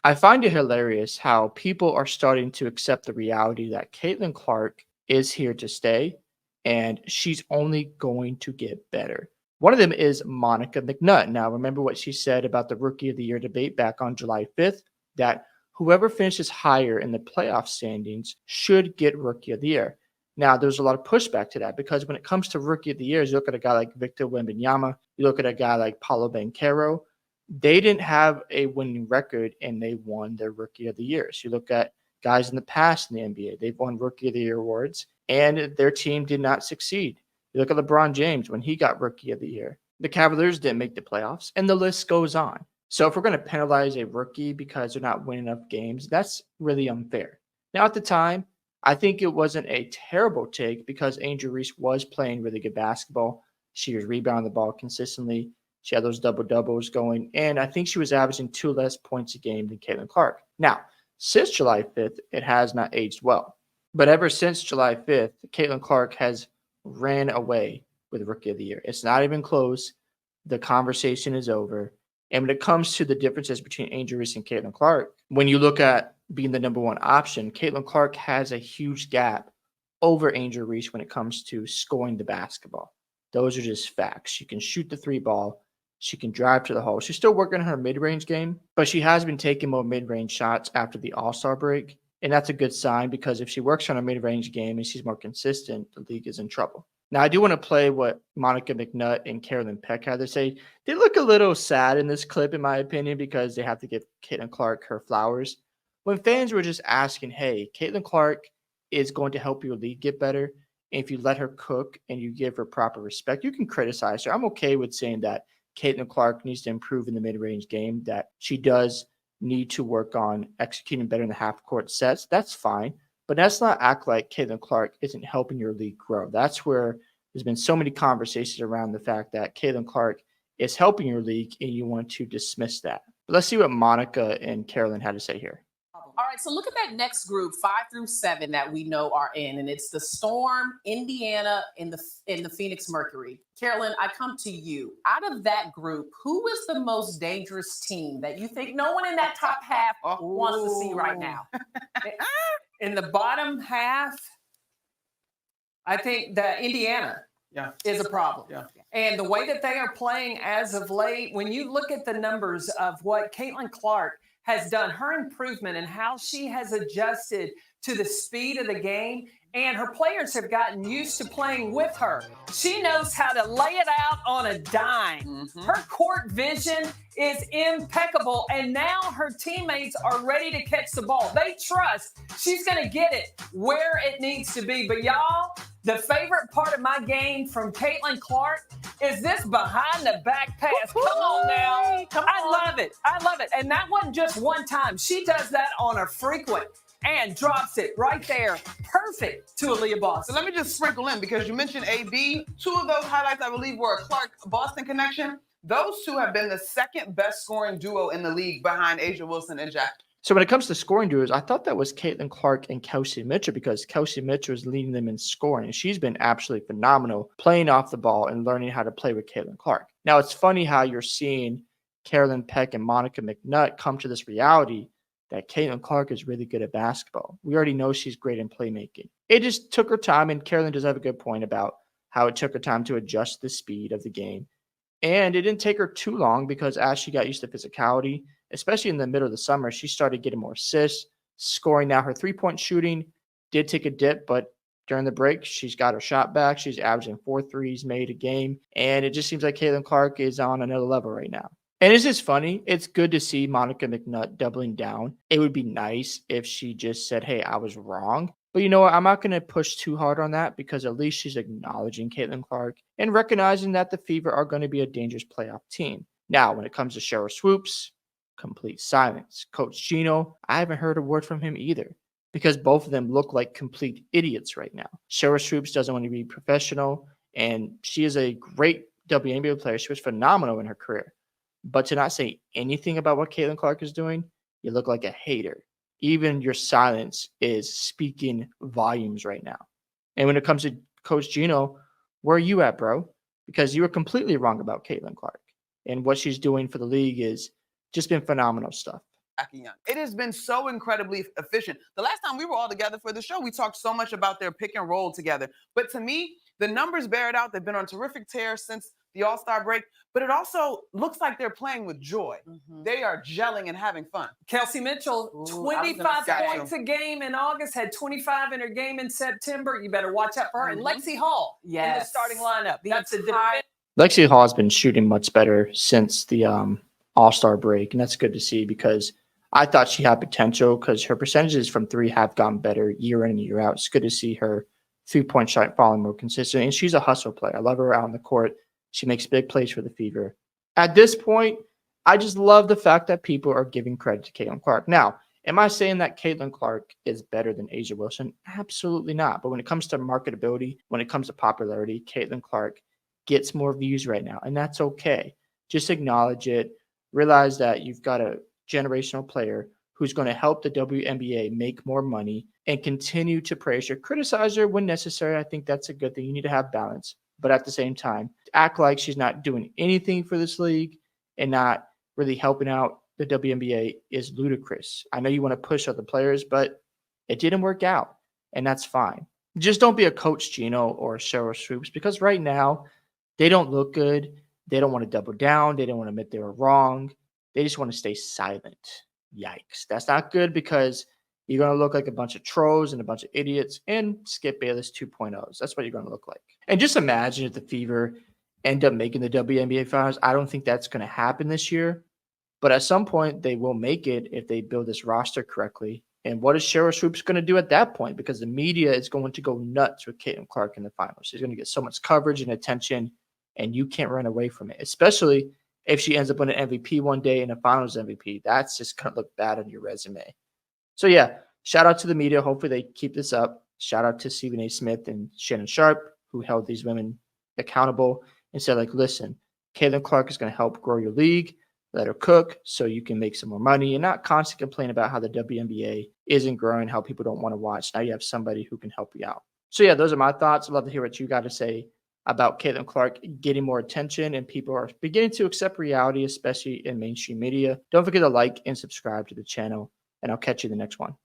I find it hilarious how people are starting to accept the reality that Caitlin Clark is here to stay and she's only going to get better. One of them is Monica McNutt. Now, remember what she said about the Rookie of the Year debate back on July 5th that whoever finishes higher in the playoff standings should get Rookie of the Year. Now, there's a lot of pushback to that because when it comes to Rookie of the Years, you look at a guy like Victor Wembanyama, you look at a guy like Paulo Banchero, they didn't have a winning record and they won their Rookie of the Years. You look at guys in the past in the NBA, they've won Rookie of the Year awards and their team did not succeed. You look at LeBron James when he got Rookie of the Year. The Cavaliers didn't make the playoffs, and the list goes on. So if we're going to penalize a rookie because they're not winning enough games, that's really unfair. Now, at the time, I think it wasn't a terrible take because Angel Reese was playing really good basketball. She was rebounding the ball consistently. She had those double doubles going, and I think she was averaging 2 less points a game than Caitlin Clark. Now, since July 5th, it has not aged well. But ever since July 5th, Caitlin Clark has ran away with Rookie of the Year. It's not even close. The conversation is over. And when it comes to the differences between Angel Reese and Caitlin Clark, when you look at being the number one option, Caitlin Clark has a huge gap over Angel Reese when it comes to scoring the basketball. Those are just facts. She can shoot the three ball. She can drive to the hole. She's still working on her mid-range game, but she has been taking more mid-range shots after the All-Star break. And that's a good sign because if she works on a mid-range game and she's more consistent, the league is in trouble. Now, I do want to play what Monica McNutt and Carolyn Peck had to say. They look a little sad in this clip, in my opinion, because they have to give Caitlin Clark her flowers. When fans were just asking, hey, Caitlin Clark is going to help your league get better. And if you let her cook and you give her proper respect, you can criticize her. I'm okay with saying that Caitlin Clark needs to improve in the mid-range game, that she does need to work on executing better in the half-court sets. That's fine. But let's not act like Caitlin Clark isn't helping your league grow. That's where there's been so many conversations around the fact that Caitlin Clark is helping your league and you want to dismiss that. But let's see what Monica and Carolyn had to say here. All right, so look at that next group, 5 through 7, that we know are in, and it's the Storm, Indiana, and the Phoenix Mercury. Carolyn, I come to you. Out of that group, who is the most dangerous team that you think no one in that top half wants to see right now? In the bottom half, I think that Indiana is a problem. Yeah. And the way that they are playing as of late, when you look at the numbers of what Caitlin Clark has done, her improvement and how she has adjusted to the speed of the game, and her players have gotten used to playing with her. She knows how to lay it out on a dime. Mm-hmm. Her court vision is impeccable, and now her teammates are ready to catch the ball. They trust she's going to get it where it needs to be. But y'all, the favorite part of my game from Caitlin Clark is this behind the back pass. Come on now. I love it. I love it. And that wasn't just one time. She does that on a frequent and drops it right there. Perfect to Aaliyah Boston. So let me just sprinkle in, because you mentioned AB. 2 of those highlights, I believe, were a Clark-Boston connection. Those 2 have been the second best scoring duo in the league behind A'ja Wilson and Jack. So when it comes to scoring duos, I thought that was Caitlin Clark and Kelsey Mitchell because Kelsey Mitchell is leading them in scoring. And she's been absolutely phenomenal playing off the ball and learning how to play with Caitlin Clark. Now, it's funny how you're seeing Carolyn Peck and Monica McNutt come to this reality that Caitlin Clark is really good at basketball. We already know she's great in playmaking. It just took her time, and Carolyn does have a good point about how it took her time to adjust the speed of the game. And it didn't take her too long because as she got used to physicality, especially in the middle of the summer, she started getting more assists, scoring. Now her three-point shooting did take a dip, but during the break, she's got her shot back. She's averaging 4 threes made a game. And it just seems like Caitlin Clark is on another level right now. And it's just funny. It's good to see Monica McNutt doubling down. It would be nice if she just said, hey, I was wrong. But you know what? I'm not going to push too hard on that because at least she's acknowledging Caitlin Clark and recognizing that the Fever are going to be a dangerous playoff team. Now, when it comes to Cheryl Swoops, complete silence. Coach Gino, I haven't heard a word from him either because both of them look like complete idiots right now. Cheryl Swoops doesn't want to be professional, and she is a great WNBA player. She was phenomenal in her career. But to not say anything about what Caitlin Clark is doing, you look like a hater. Even your silence is speaking volumes right now. And when it comes to Coach Gino, where are you at, bro? Because you were completely wrong about Caitlin Clark. And what she's doing for the league is just been phenomenal stuff. Young. It has been so incredibly efficient. The last time we were all together for the show, we talked so much about their pick and roll together. But to me, the numbers bear it out. They've been on terrific tear since the All-Star break, but it also looks like they're playing with joy. They are gelling and having fun. Kelsey Mitchell, 25 points a game in August, had 25 in her game in September. You better watch out for her. And Lexi Hall in the starting lineup. That's a defense. Lexi Hall has been shooting much better since the All-Star break, and that's good to see because I thought she had potential because her percentages from three have gotten better year in and year out. It's good to see her three-point shot falling more consistent, and she's a hustle player. I love her out on the court. She makes big plays for the Fever. At this point, I just love the fact that people are giving credit to Caitlin Clark. Now, am I saying that Caitlin Clark is better than A'ja Wilson? Absolutely not. But when it comes to marketability, when it comes to popularity, Caitlin Clark gets more views right now, and that's okay. Just acknowledge it. Realize that you've got a generational player who's going to help the WNBA make more money and continue to praise her. Criticize her when necessary. I think that's a good thing. You need to have balance. But at the same time, act like she's not doing anything for this league and not really helping out the WNBA is ludicrous. I know you want to push other players, but it didn't work out, and that's fine. Just don't be a Coach Gino or a Cheryl Swoops because right now they don't look good. They don't want to double down. They don't want to admit they were wrong. They just want to stay silent. Yikes. That's not good because you're going to look like a bunch of trolls and a bunch of idiots and Skip Bayless 2.0s. That's what you're going to look like. And just imagine if the Fever end up making the WNBA finals. I don't think that's going to happen this year. But at some point, they will make it if they build this roster correctly. And what is Cheryl Swoops going to do at that point? Because the media is going to go nuts with Caitlin Clark in the finals. She's going to get so much coverage and attention, and you can't run away from it, especially if she ends up winning MVP one day and a finals MVP. That's just going to look bad on your resume. So, yeah, shout out to the media. Hopefully they keep this up. Shout out to Stephen A. Smith and Shannon Sharp, who held these women accountable and said, like, listen, Caitlin Clark is going to help grow your league. Let her cook so you can make some more money and not constantly complain about how the WNBA isn't growing, how people don't want to watch. Now you have somebody who can help you out. So, yeah, those are my thoughts. I'd love to hear what you got to say about Caitlin Clark getting more attention, and people are beginning to accept reality, especially in mainstream media. Don't forget to like and subscribe to the channel, and I'll catch you in the next one.